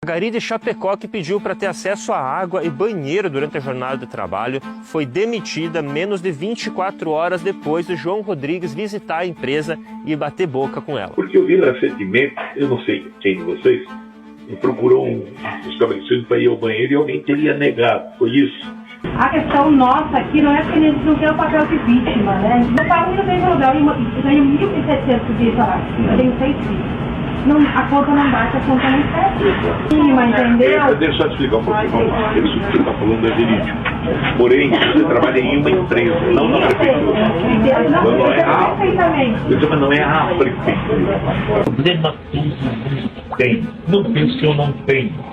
A Gari de Chapecó, que pediu para ter acesso à água e banheiro durante a jornada de trabalho, foi demitida menos de 24 horas depois de João Rodrigues visitar a empresa e bater boca com ela. Porque eu vi recentemente, eu não sei quem de vocês, procurou um estabelecimento para ir ao banheiro e alguém teria negado, foi isso? A questão nossa aqui não é que eles não têm o papel de vítima, né? Meu pai não tem problema, eu ganho 1.700 de salário, eu tenho 6 filhos. Não, a conta não bate, a conta não fecha. Mínima, entendeu? Deixa eu só te explicar um pouquinho. Isso que você está falando é verídico. Porém, você trabalha em uma empresa, não na prefeitura. Não é mas não é a prefeitura. Problema tudo tem. Não pense que eu não tenho.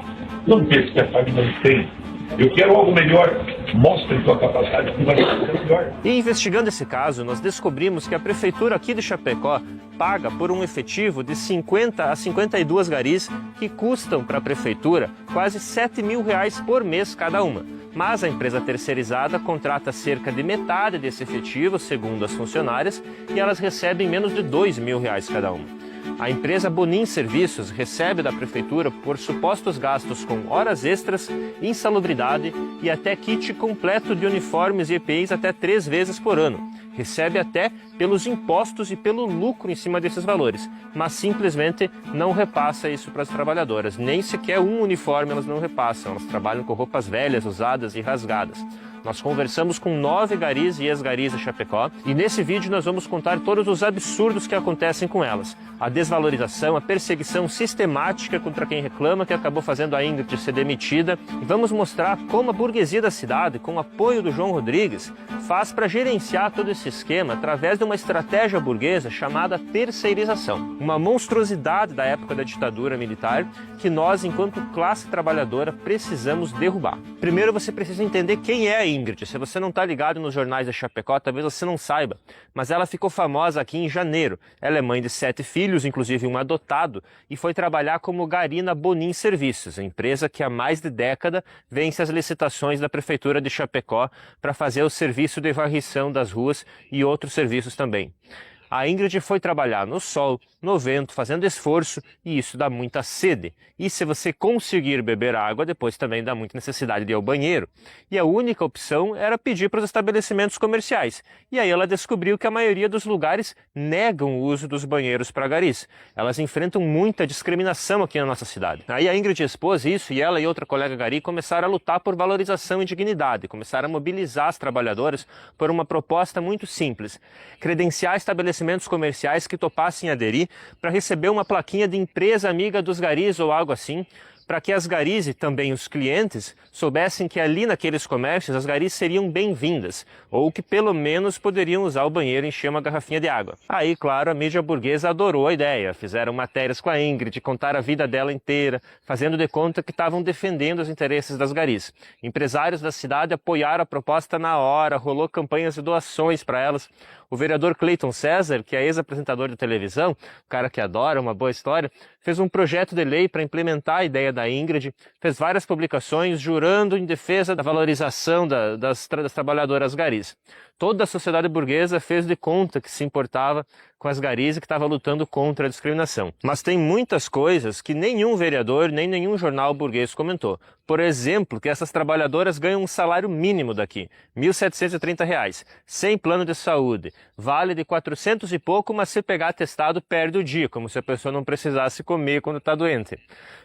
Não pense que a família não tem. Eu quero algo melhor. Mostre sua capacidade que vai ser melhor. E investigando esse caso, nós descobrimos que a prefeitura aqui de Chapecó paga por um efetivo de 50 a 52 garis que custam para a prefeitura quase R$7 mil por mês cada uma. Mas a empresa terceirizada contrata cerca de metade desse efetivo, segundo as funcionárias, e elas recebem menos de R$2 mil cada uma. A empresa Bonin Serviços recebe da prefeitura por supostos gastos com horas extras, insalubridade e até kit completo de uniformes e EPIs até 3 vezes por ano. Recebe até pelos impostos e pelo lucro em cima desses valores, mas simplesmente não repassa isso para as trabalhadoras. Nem sequer um uniforme elas não repassam, elas trabalham com roupas velhas, usadas e rasgadas. Nós conversamos com 9 garis e ex-garis de Chapecó e nesse vídeo nós vamos contar todos os absurdos que acontecem com elas. A desvalorização, a perseguição sistemática contra quem reclama que acabou fazendo a Ingrid ser demitida. E vamos mostrar como a burguesia da cidade, com o apoio do João Rodrigues, faz para gerenciar todo esse esquema através de uma estratégia burguesa chamada terceirização. Uma monstruosidade da época da ditadura militar que nós, enquanto classe trabalhadora, precisamos derrubar. Primeiro você precisa entender quem é a Ingrid. Se você não está ligado nos jornais de Chapecó, talvez você não saiba, mas ela ficou famosa aqui em janeiro. Ela é mãe de 7 filhos, inclusive um adotado, e foi trabalhar como gari na Bonin Serviços, a empresa que há mais de década vence as licitações da Prefeitura de Chapecó para fazer o serviço de varrição das ruas e outros serviços também. A Ingrid foi trabalhar no sol, no vento, fazendo esforço, e isso dá muita sede. E se você conseguir beber água, depois também dá muita necessidade de ir ao banheiro. E a única opção era pedir para os estabelecimentos comerciais. E aí ela descobriu que a maioria dos lugares negam o uso dos banheiros para garis. Elas enfrentam muita discriminação aqui na nossa cidade. Aí a Ingrid expôs isso e ela e outra colega gari começaram a lutar por valorização e dignidade. Começaram a mobilizar as trabalhadoras por uma proposta muito simples: credenciar estabelecimentos comerciais que topassem aderir para receber uma plaquinha de empresa amiga dos garis ou algo assim, para que as garis e também os clientes soubessem que ali naqueles comércios as garis seriam bem-vindas, ou que pelo menos poderiam usar o banheiro e encher uma garrafinha de água. Aí, claro, a mídia burguesa adorou a ideia, fizeram matérias com a Ingrid, contaram a vida dela inteira, fazendo de conta que estavam defendendo os interesses das garis. Empresários da cidade apoiaram a proposta na hora, rolou campanhas de doações para elas. O vereador Cleiton César, que é ex-apresentador de televisão, o cara que adora uma boa história, fez um projeto de lei para implementar a ideia da Ingrid, fez várias publicações jurando em defesa da valorização das trabalhadoras garis. Toda a sociedade burguesa fez de conta que se importava com as garis e que estava lutando contra a discriminação. Mas tem muitas coisas que nenhum vereador, nem nenhum jornal burguês comentou. Por exemplo, que essas trabalhadoras ganham um salário mínimo daqui, R$ 1.730, sem plano de saúde, vale de 400 e pouco, mas se pegar atestado perde o dia, como se a pessoa não precisasse comer quando está doente.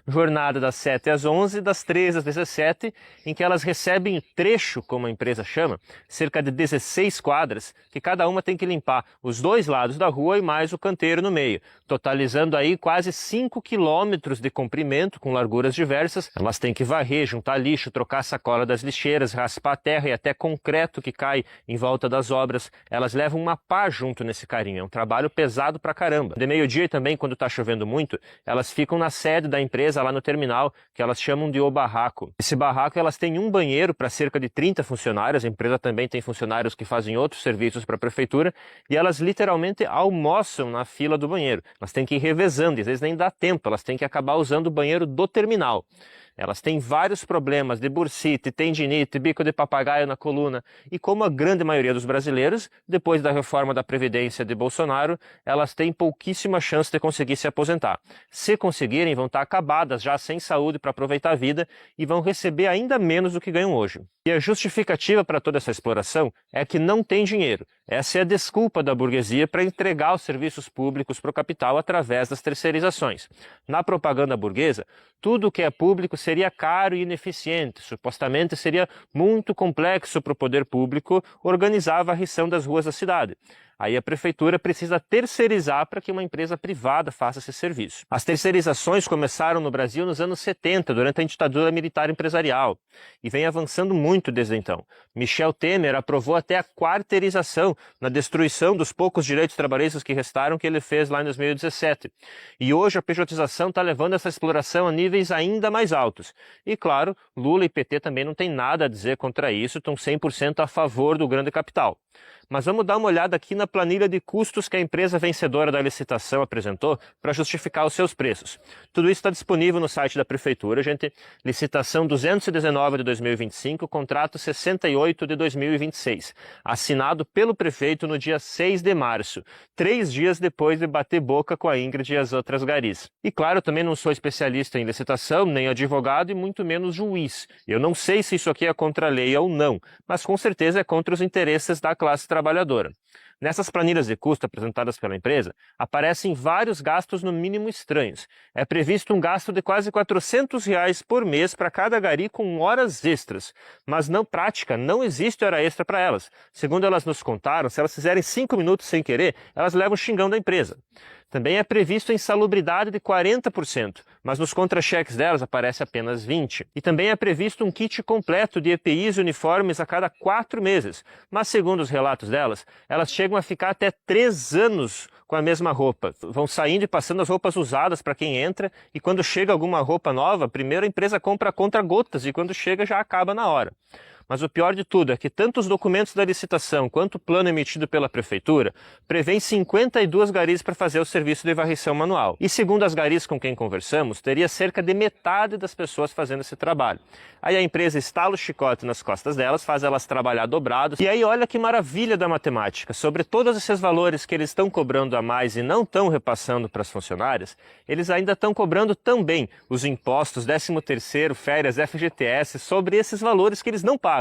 Jornada das 7 às 11, das 13 às 17, em que elas recebem trecho, como a empresa chama, cerca de 16 quadras, que cada uma tem que limpar os 2 lados da rua e mais o canteiro no meio, totalizando aí quase 5 quilômetros de comprimento, com larguras diversas. Elas têm que varrer, juntar lixo, trocar a sacola das lixeiras, raspar a terra e até concreto que cai em volta das obras. Elas levam uma pá junto nesse carinho, é um trabalho pesado pra caramba. De meio-dia e também, quando tá chovendo muito, elas ficam na sede da empresa, lá no terminal, que elas chamam de O Barraco. Esse barraco, elas têm um banheiro para cerca de 30 funcionários, a empresa também tem funcionários que fazem outros serviços para a prefeitura, e elas literalmente almoçam na fila do banheiro. Elas têm que ir revezando, e às vezes nem dá tempo, elas têm que acabar usando o banheiro do terminal. Elas têm vários problemas de bursite, tendinite, bico de papagaio na coluna e, como a grande maioria dos brasileiros, depois da reforma da Previdência de Bolsonaro, elas têm pouquíssima chance de conseguir se aposentar. Se conseguirem, vão estar acabadas já sem saúde para aproveitar a vida e vão receber ainda menos do que ganham hoje. E a justificativa para toda essa exploração é que não tem dinheiro. Essa é a desculpa da burguesia para entregar os serviços públicos para o capital através das terceirizações. Na propaganda burguesa, tudo que é público seria caro e ineficiente, supostamente seria muito complexo para o poder público organizar a varrição das ruas da cidade. Aí a prefeitura precisa terceirizar para que uma empresa privada faça esse serviço. As terceirizações começaram no Brasil nos anos 70, durante a ditadura militar empresarial, e vem avançando muito desde então. Michel Temer aprovou até a quarteirização na destruição dos poucos direitos trabalhistas que restaram que ele fez lá em 2017. E hoje a pejotização está levando essa exploração a níveis ainda mais altos. E claro, Lula e PT também não tem nada a dizer contra isso, estão 100% a favor do grande capital. Mas vamos dar uma olhada aqui na planilha de custos que a empresa vencedora da licitação apresentou para justificar os seus preços. Tudo isso está disponível no site da prefeitura, gente. Licitação 219 de 2025, contrato 68 de 2026. Assinado pelo prefeito no dia 6 de março, 3 dias depois de bater boca com a Ingrid e as outras garis. E claro, também não sou especialista em licitação, nem advogado e muito menos juiz. Eu não sei se isso aqui é contra a lei ou não, mas com certeza é contra os interesses da classe trabalhadora. Nessas planilhas de custo apresentadas pela empresa, aparecem vários gastos no mínimo estranhos. É previsto um gasto de quase R$400 por mês para cada gari com horas extras. Mas na prática, não existe hora extra para elas. Segundo elas nos contaram, se elas fizerem 5 minutos sem querer, elas levam o xingão da empresa. Também é previsto a insalubridade de 40%, mas nos contra-cheques delas aparece apenas 20%. E também é previsto um kit completo de EPIs e uniformes a cada 4 meses. Mas segundo os relatos delas, elas chegam a ficar até 3 anos com a mesma roupa. Vão saindo e passando as roupas usadas para quem entra e quando chega alguma roupa nova, primeiro a empresa compra a conta-gotas e quando chega já acaba na hora. Mas o pior de tudo é que tanto os documentos da licitação quanto o plano emitido pela prefeitura prevêem 52 garis para fazer o serviço de varrição manual. E segundo as garis com quem conversamos, teria cerca de metade das pessoas fazendo esse trabalho. Aí a empresa estala o chicote nas costas delas, faz elas trabalhar dobrados. E aí olha que maravilha da matemática. Sobre todos esses valores que eles estão cobrando a mais e não estão repassando para as funcionárias, eles ainda estão cobrando também os impostos, 13º, férias, FGTS, sobre esses valores que eles não pagam.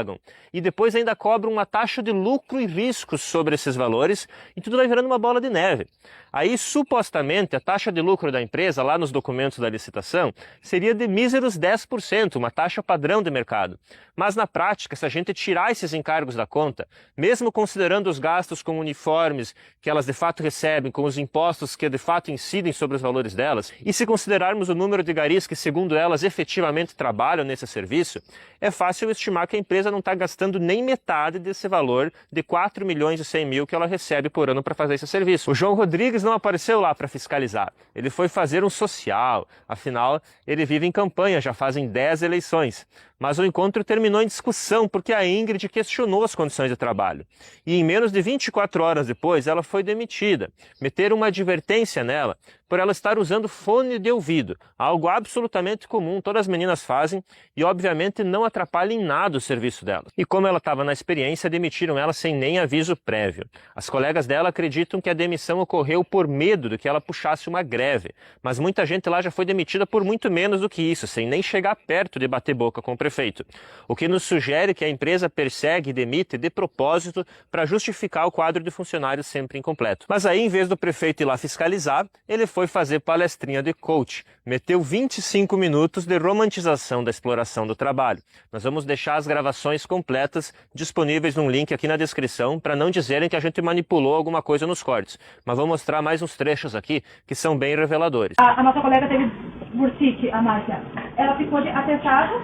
E depois ainda cobram uma taxa de lucro e riscos sobre esses valores e tudo vai virando uma bola de neve. Aí, supostamente, a taxa de lucro da empresa, lá nos documentos da licitação, seria de míseros 10%, uma taxa padrão de mercado. Mas na prática, se a gente tirar esses encargos da conta, mesmo considerando os gastos com uniformes que elas de fato recebem, com os impostos que de fato incidem sobre os valores delas, e se considerarmos o número de garis que, segundo elas, efetivamente trabalham nesse serviço, é fácil estimar que a empresa não está gastando nem metade desse valor de 4.100.000 que ela recebe por ano para fazer esse serviço. O João Rodrigues não apareceu lá para fiscalizar. Ele foi fazer um social. Afinal, ele vive em campanha, já fazem 10 eleições. Mas o encontro terminou em discussão porque a Ingrid questionou as condições de trabalho. E em menos de 24 horas depois, ela foi demitida. Meteram uma advertência nela por ela estar usando fone de ouvido, algo absolutamente comum, todas as meninas fazem e obviamente não atrapalha em nada o serviço dela. E como ela estava na experiência, demitiram ela sem nem aviso prévio. As colegas dela acreditam que a demissão ocorreu por medo de que ela puxasse uma greve, mas muita gente lá já foi demitida por muito menos do que isso, sem nem chegar perto de bater boca com o prefeito. O que nos sugere que a empresa persegue e demite de propósito para justificar o quadro de funcionários sempre incompleto. Mas aí, em vez do prefeito ir lá fiscalizar, ele foi fazer palestrinha de coach. Meteu 25 minutos de romantização da exploração do trabalho. Nós vamos deixar as gravações completas disponíveis num link aqui na descrição para não dizerem que a gente manipulou alguma coisa nos cortes. Mas vou mostrar mais uns trechos aqui que são bem reveladores. A nossa colega teve bursite, a Márcia. Ela ficou de atestado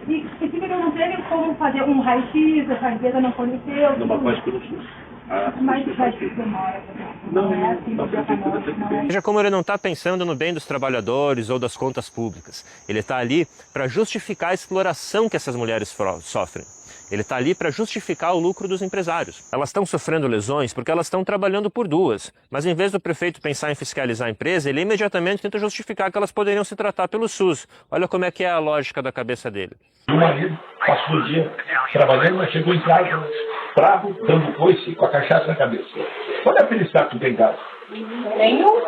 e simplesmente não teve como fazer um raio-x, essa empresa não forneceu. Numa pós pelo SUS. Mas vai ter demora. Não é assim, Veja como ele não está pensando no bem dos trabalhadores ou das contas públicas. Ele está ali para justificar a exploração que essas mulheres sofrem. Ele está ali para justificar o lucro dos empresários. Elas estão sofrendo lesões porque elas estão trabalhando por duas. Mas em vez do prefeito pensar em fiscalizar a empresa, ele imediatamente tenta justificar que elas poderiam se tratar pelo SUS. Olha como é que é a lógica da cabeça dele. O marido passou o dia trabalhando, mas chegou em casa bravo, dando coice com a cachaça na cabeça. Olha a felicidade que tu tem em casa.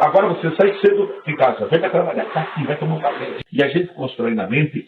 Agora você sai cedo de casa, vem pra trabalhar, tá aqui, vai tomar um café. E a gente constrói na mente